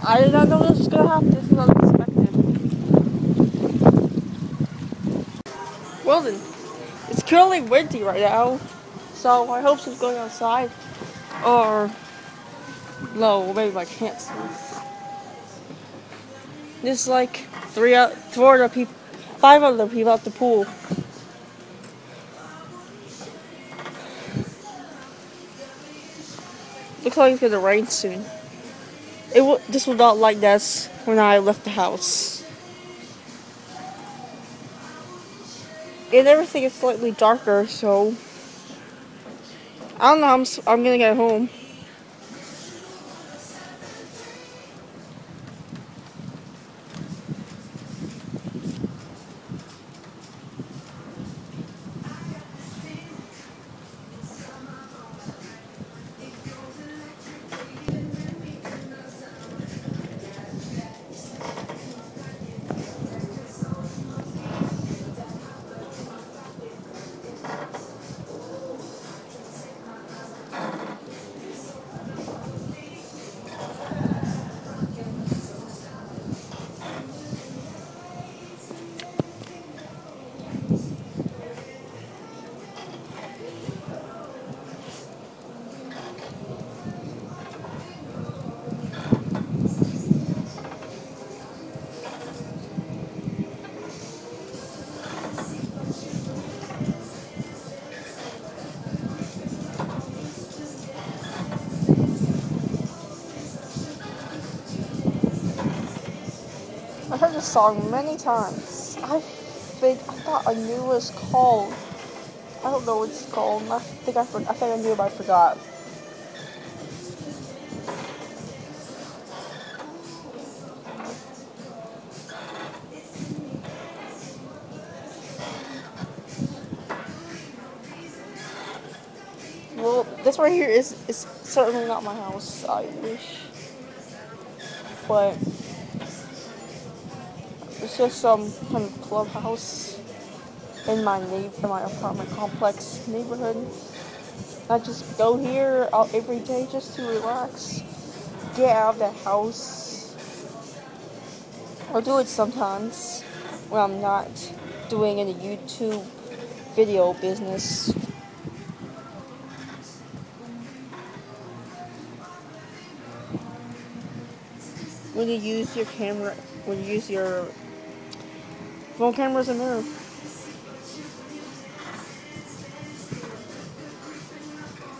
I did not know this was gonna happen. This is unexpected. Well then, it's currently windy right now, so I hope she's going outside. Or no, maybe I can't see. There's like four other people, five other people at the pool. Looks like it's gonna rain soon. This was not like this when I left the house. And everything is slightly darker, so I don't know how I'm gonna get home. I heard this song many times. I thought I knew what it's called. I don't know what it's called. I think I knew it, but I forgot. Well, this right here is certainly not my house. I wish, but it's just some kind of clubhouse in my apartment complex neighborhood. I just go here out every day just to relax, get out of the house. I'll do it sometimes when I'm not doing any YouTube video business. When you use your phone camera as a mirror.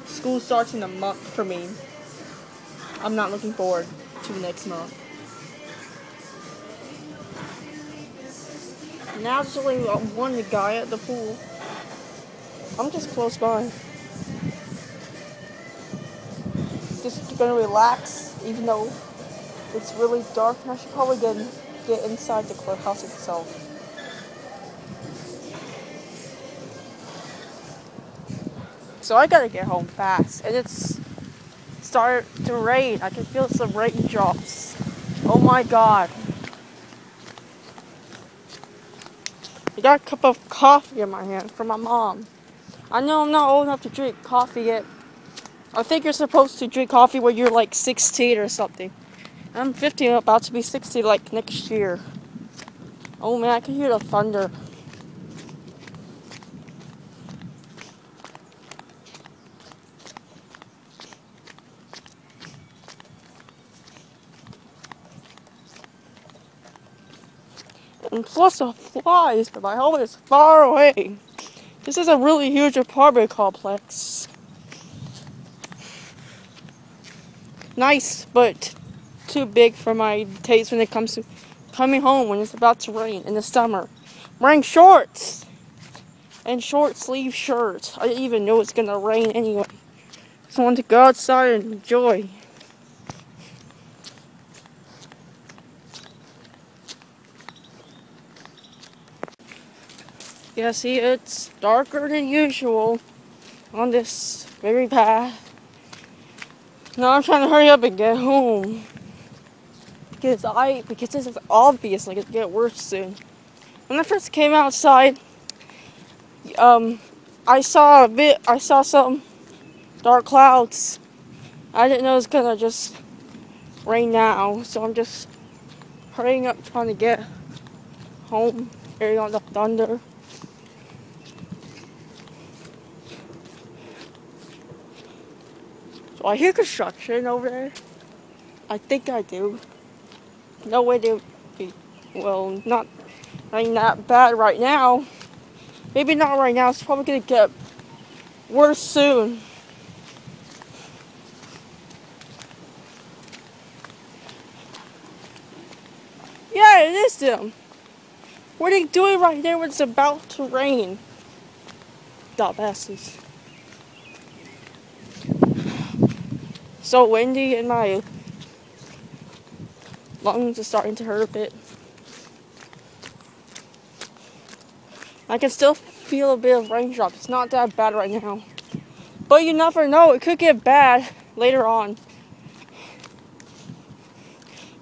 School starts in a month for me. I'm not looking forward to the next month. Now there's only one guy at the pool. I'm just close by. Just gonna relax, even though it's really dark, and I should probably get inside the clubhouse itself. So I gotta get home fast, and it's started to rain. I can feel some raindrops. Oh my god. I got a cup of coffee in my hand from my mom. I know I'm not old enough to drink coffee yet. I think you're supposed to drink coffee when you're like 16 or something. I'm 15, about to be 60 like next year. Oh man, I can hear the thunder. And plus the flies, but my home is far away. This is a really huge apartment complex. Nice, but too big for my taste when it comes to coming home when it's about to rain in the summer. I'm wearing shorts and short sleeve shirts. I didn't even know it's gonna rain anyway. Just want to go outside and enjoy. Yeah, see, it's darker than usual on this very path. Now I'm trying to hurry up and get home. Because this is obvious, like it's gonna get worse soon. When I first came outside, I saw some dark clouds. I didn't know it was gonna just rain now, so I'm just hurrying up trying to get home, hearing on the thunder. So I hear construction over there. I think I do. No way to be, well, not raining that bad right now. Maybe not right now, it's probably gonna get worse soon. Yeah, it is them. What are they doing right there when it's about to rain? Dumbasses. So windy and my lungs are starting to hurt a bit. I can still feel a bit of raindrops. It's not that bad right now. But you never know, it could get bad later on.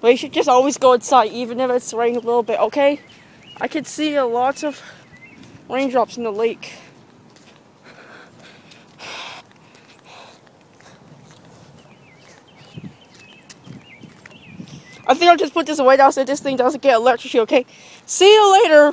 But you should just always go inside, even if it's raining a little bit, okay? I can see a lot of raindrops in the lake. I think I'll just put this away now so this thing doesn't get electrocuted, okay? See you later!